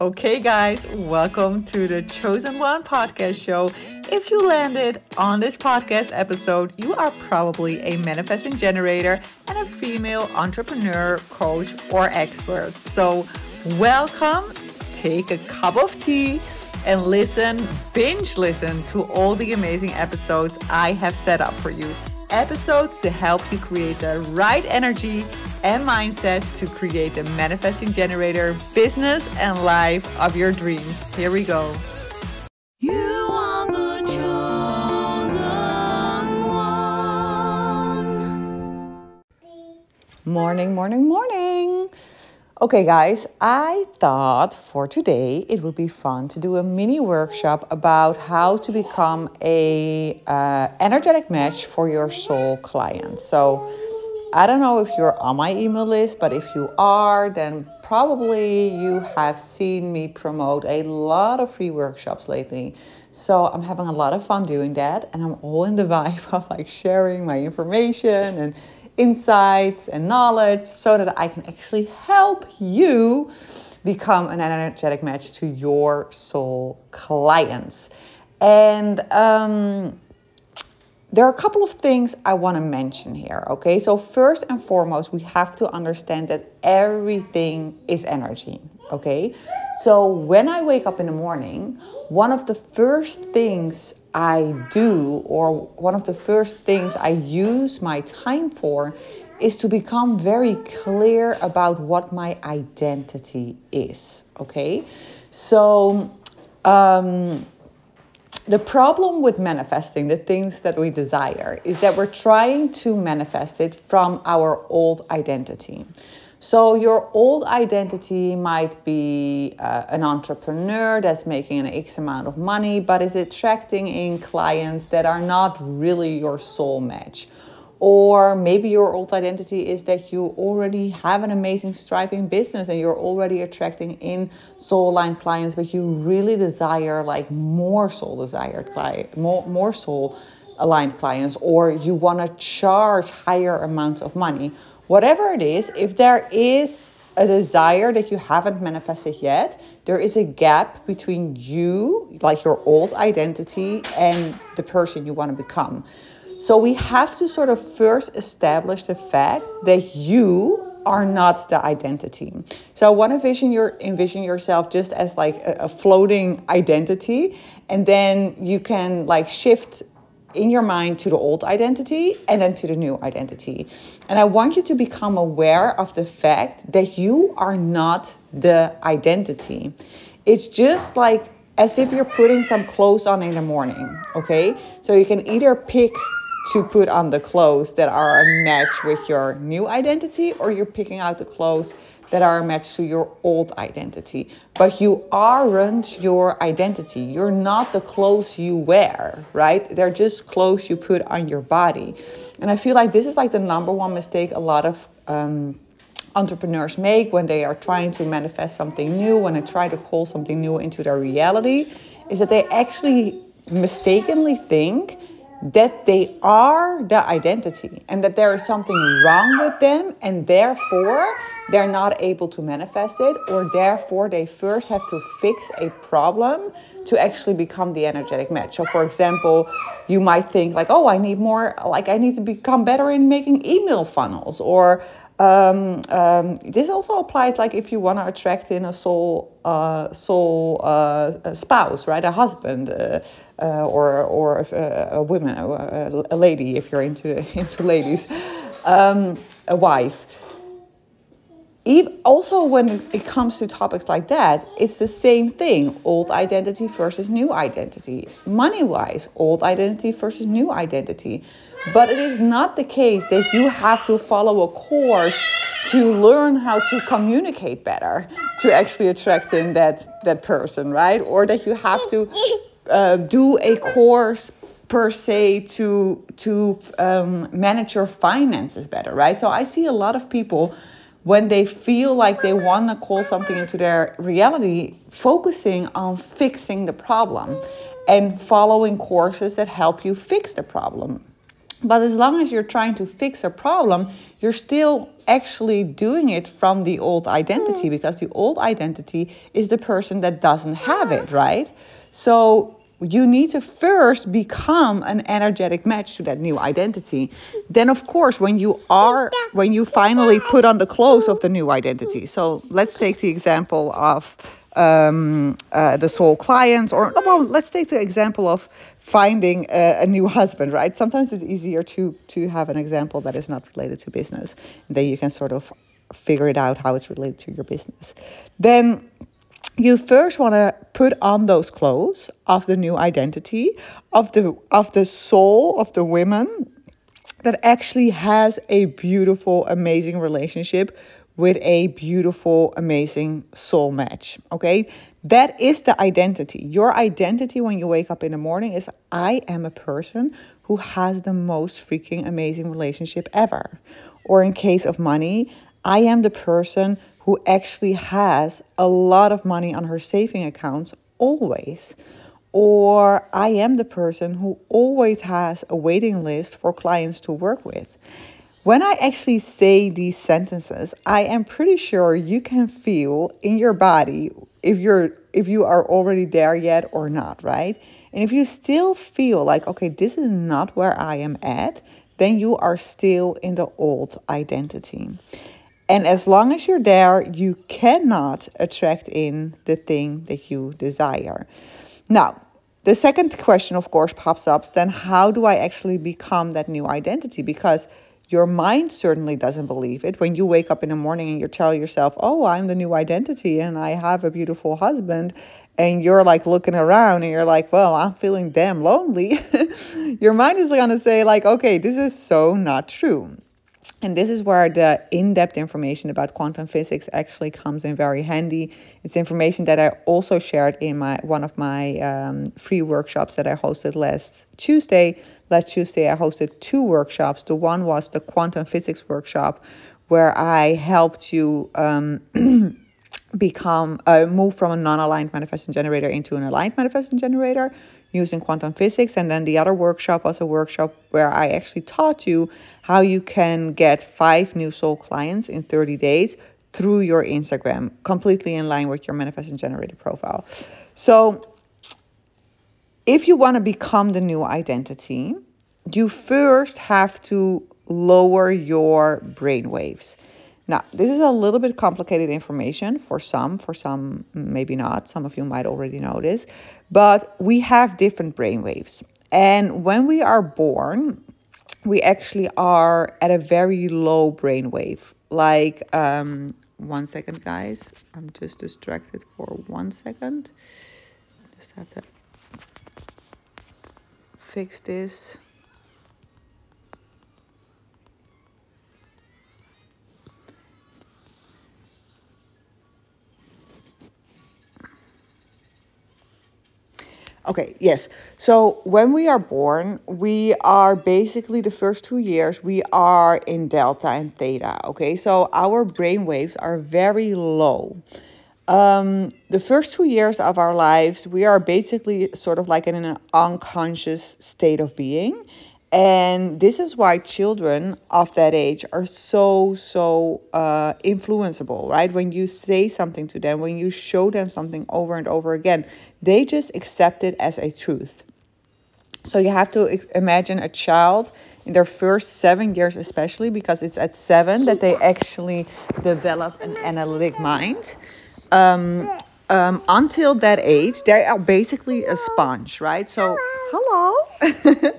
Okay, guys, welcome to the Chosen One podcast show. If you landed on this podcast episode, you are probably a manifesting generator and a female entrepreneur, coach, or expert. So, welcome, take a cup of tea, and binge listen to all the amazing episodes I have set up for you. Episodes to help you create the right energy and mindset to create the manifesting generator business and life of your dreams. Here we go. You are the chosen one. Morning. Okay, guys, I thought for today it would be fun to do a mini workshop about how to become a energetic match for your soul client. So I don't know if you're on my email list, but if you are, then probably you have seen me promote a lot of free workshops lately. So I'm having a lot of fun doing that, and I'm all in the vibe of like sharing my information and insights and knowledge so that I can actually help you become an energetic match to your soul clients. And there are a couple of things I want to mention here, okay? So first and foremost, we have to understand that everything is energy, okay? So when I wake up in the morning, one of the first things I do, or one of the first things I use my time for, is to become very clear about what my identity is, okay? So, the problem with manifesting the things that we desire is that we're trying to manifest it from our old identity. So your old identity might be an entrepreneur that's making an X amount of money, but is attracting in clients that are not really your soul match. Or maybe your old identity is that you already have an amazing, thriving business and you're already attracting in soul-aligned clients, but you really desire like more soul-aligned clients, or you want to charge higher amounts of money. Whatever it is, if there is a desire that you haven't manifested yet, there is a gap between you, like your old identity, and the person you want to become. So we have to sort of first establish the fact that you are not the identity. So I want to envision yourself just as like a floating identity, and then you can like shift in your mind to the old identity and then to the new identity. And I want you to become aware of the fact that you are not the identity. It's just like as if you're putting some clothes on in the morning, okay? So you can either pick to put on the clothes that are a match with your new identity, or you're picking out the clothes that are a match to your old identity. But you aren't your identity. You're not the clothes you wear, right? They're just clothes you put on your body. And I feel like this is like the number one mistake a lot of entrepreneurs make when they are trying to manifest something new, when they try to call something new into their reality, is that they actually mistakenly think that they are the identity and that there is something wrong with them, and therefore they're not able to manifest it, or therefore they first have to fix a problem to actually become the energetic match. So for example, you might think like, oh, I need to become better in making email funnels, or this also applies like if you want to attract in a soul spouse, right? A husband, or a woman, a lady, if you're into ladies, a wife. Also, when it comes to topics like that, it's the same thing. Old identity versus new identity. Money-wise, old identity versus new identity. But it is not the case that you have to follow a course to learn how to communicate better to actually attract in that person, right? Or that you have to do a course per se to manage your finances better, right? So I see a lot of people, when they feel like they want to call something into their reality, focusing on fixing the problem and following courses that help you fix the problem. But as long as you're trying to fix a problem, you're still actually doing it from the old identity, because the old identity is the person that doesn't have it, right? So you need to first become an energetic match to that new identity. Then, of course, when you finally put on the clothes of the new identity. So let's take the example of the soul clients, or well, let's take the example of finding a new husband, right? Sometimes it's easier to have an example that is not related to business. And then you can sort of figure it out how it's related to your business. Then you first want to put on those clothes of the new identity, of the soul of the women that actually has a beautiful, amazing relationship with a beautiful, amazing soul match. Okay, that is the identity. Your identity when you wake up in the morning is, I am a person who has the most freaking amazing relationship ever. Or in case of money, I am the person who actually has a lot of money on her saving accounts always. Or I am the person who always has a waiting list for clients to work with. When I actually say these sentences, I am pretty sure you can feel in your body if you are already there yet or not, right? And if you still feel like, okay, this is not where I am at, then you are still in the old identity. And as long as you're there, you cannot attract in the thing that you desire. Now, the second question, of course, pops up. Then how do I actually become that new identity? Because your mind certainly doesn't believe it. When you wake up in the morning and you tell yourself, oh, I'm the new identity and I have a beautiful husband, and you're like looking around and you're like, well, I'm feeling damn lonely. Your mind is going to say like, okay, this is so not true. And this is where the in-depth information about quantum physics actually comes in very handy. It's information that I also shared in one of my free workshops that I hosted last Tuesday. Last Tuesday, I hosted 2 workshops. The one was the quantum physics workshop, where I helped you move from a non-aligned manifesting generator into an aligned manifesting generator using quantum physics. And then the other workshop was a workshop where I actually taught you how you can get 5 new soul clients in 30 days through your Instagram, completely in line with your manifesting generator profile. So if you want to become the new identity, you first have to lower your brainwaves. Now, this is a little bit complicated information for some maybe not. Some of you might already know this, but we have different brainwaves. And when we are born, we actually are at a very low brainwave. Like, 1 second, guys. I'm just distracted for 1 second. Just have to fix this. Okay, yes. So when we are born, we are basically the first 2 years, we are in delta and theta. Okay, so our brain waves are very low. The first 2 years of our lives, we are basically sort of like in an unconscious state of being. And this is why children of that age are so influenceable, right? When you say something to them, when you show them something over and over again, they just accept it as a truth. So you have to imagine a child in their first 7 years, especially because it's at 7 that they actually develop an analytic mind. Until that age, they are basically a sponge, right? So, hello.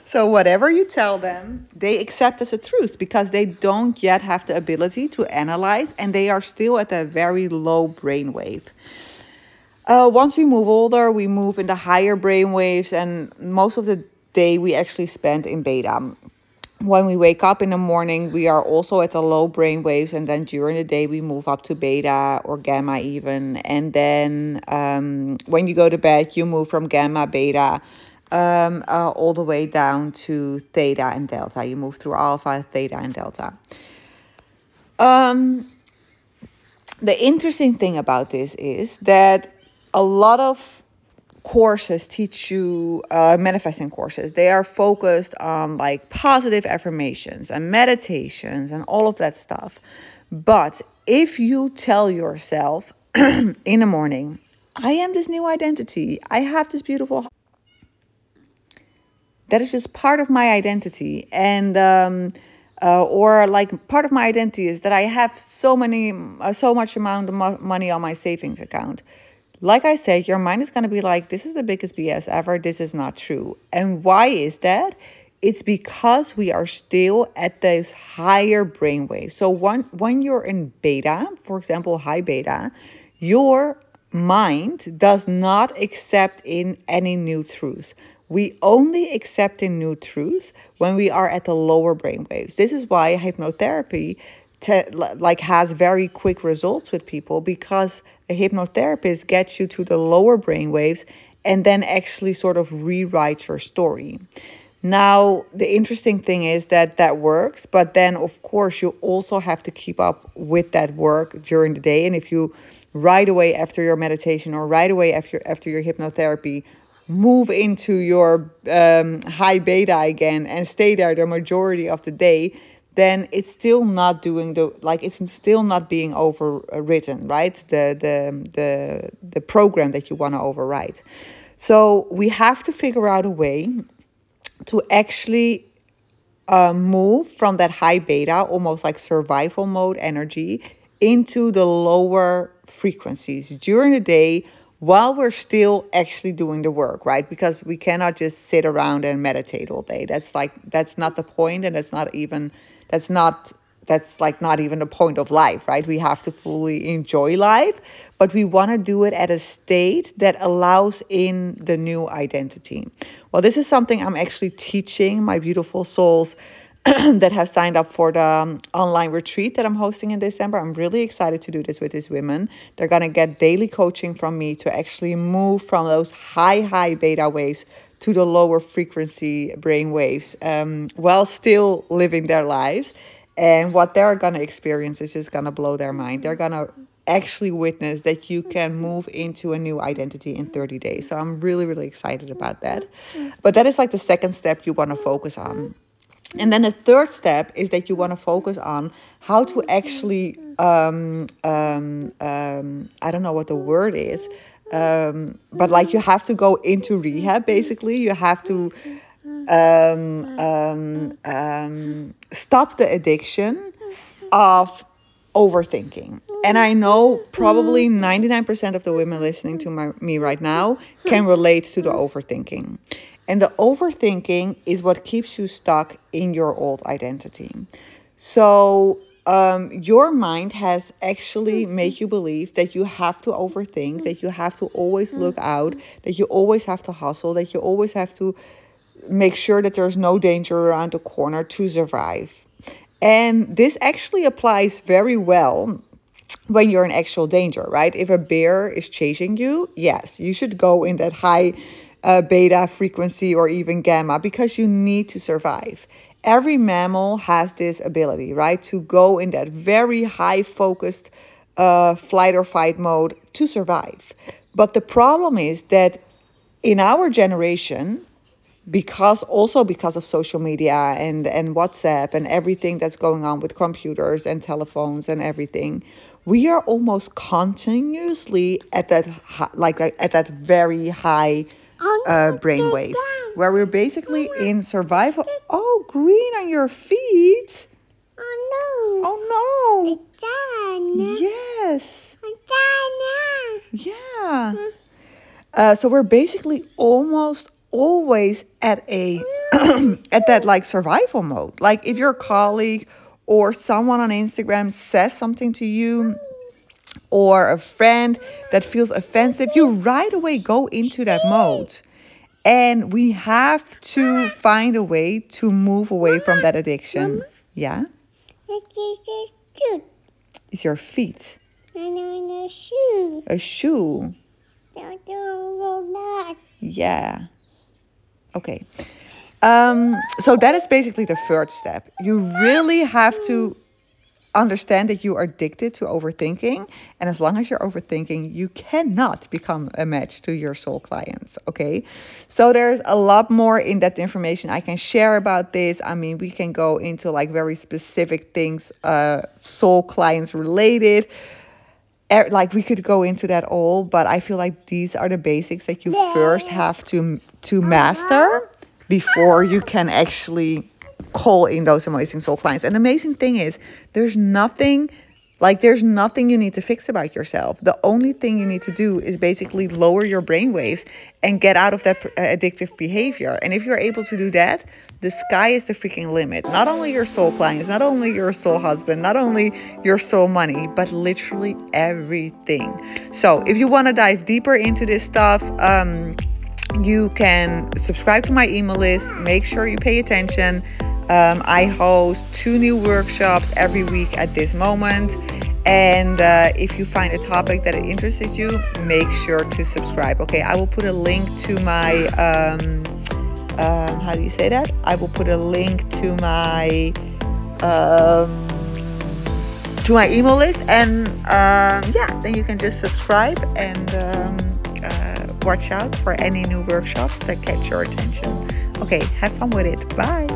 So whatever you tell them, they accept as a truth because they don't yet have the ability to analyze, and they are still at a very low brainwave. Once we move older, we move into higher brainwaves, and most of the day we actually spend in beta. When we wake up in the morning, we are also at the low brain waves, and then during the day we move up to beta or gamma even. And then when you go to bed, you move from gamma, beta, all the way down to theta and delta. You move through alpha, theta, and delta. The interesting thing about this is that a lot of courses teach you manifesting courses. They are focused on like positive affirmations and meditations and all of that stuff. But if you tell yourself in the morning, I am this new identity, I have this beautiful, that is just part of my identity. And or like part of my identity is that I have so much amount of money on my savings account. Like I said, your mind is going to be like, this is the biggest BS ever. This is not true. And why is that? It's because we are still at those higher brainwaves. So when you're in beta, for example, high beta, your mind does not accept in any new truth. We only accept in new truth when we are at the lower brainwaves. This is why hypnotherapy has very quick results with people, because a hypnotherapist gets you to the lower brainwaves and then actually sort of rewrites your story. Now, the interesting thing is that works, but then of course you also have to keep up with that work during the day. And if you right away after your meditation or right away after your hypnotherapy move into your high beta again and stay there the majority of the day, then it's still not doing it's still not being overwritten, right? The program that you want to override. So we have to figure out a way to actually move from that high beta, almost like survival mode energy, into the lower frequencies during the day while we're still actually doing the work, right? Because we cannot just sit around and meditate all day. That's not the point, and that's not even the point of life, right? We have to fully enjoy life, but we want to do it at a state that allows in the new identity. Well, this is something I'm actually teaching my beautiful souls that have signed up for the online retreat that I'm hosting in December. I'm really excited to do this with these women. They're going to get daily coaching from me to actually move from those high beta waves to the lower frequency brain waves, while still living their lives. And what they're going to experience is just going to blow their mind. They're going to actually witness that you can move into a new identity in 30 days. So I'm really, really excited about that. But that is like the second step you want to focus on. And then the third step is that you want to focus on how to actually, I don't know what the word is, but like you have to go into rehab, basically. You have to stop the addiction of overthinking. And I know probably 99% of the women listening to me right now can relate to the overthinking. And the overthinking is what keeps you stuck in your old identity. So your mind has actually made you believe that you have to overthink, that you have to always look out, that you always have to hustle, that you always have to make sure that there's no danger around the corner to survive. And this actually applies very well when you're in actual danger, right? If a bear is chasing you, yes, you should go in that high beta frequency or even gamma, because you need to survive. Every mammal has this ability, right? To go in that very high focused flight or fight mode to survive. But the problem is that in our generation, because of social media and WhatsApp and everything that's going on with computers and telephones and everything, we are almost continuously at that at that very high brainwave, where we're basically in survival. Oh, green on your feet. Oh no. Yes. Yeah. So we're basically almost always at a at that like survival mode. Like if your colleague or someone on Instagram says something to you, or a friend that feels offensive, you right away go into that mode. And we have to find a way to move away from that addiction. Yeah? It's your feet. A shoe. Yeah. Okay. So that is basically the third step. You really have to understand that you are addicted to overthinking, and as long as you're overthinking, you cannot become a match to your soul clients. Okay, so there's a lot more in-depth information I can share about this. I mean, we can go into like very specific things, soul clients related. Like we could go into that all, but I feel like these are the basics that you first have to master before you can actually call in those amazing soul clients. And the amazing thing is there's nothing you need to fix about yourself. The only thing you need to do is basically lower your brainwaves and get out of that addictive behavior. And if you're able to do that, the sky is the freaking limit. Not only your soul clients, not only your soul husband, not only your soul money, but literally everything. So if you want to dive deeper into this stuff, you can subscribe to my email list. Make sure you pay attention. I host 2 new workshops every week at this moment. And if you find a topic that interests you, make sure to subscribe. Okay, I will put a link to my, how do you say that? I will put a link to my email list. And yeah, then you can just subscribe and watch out for any new workshops that catch your attention. Okay, have fun with it. Bye.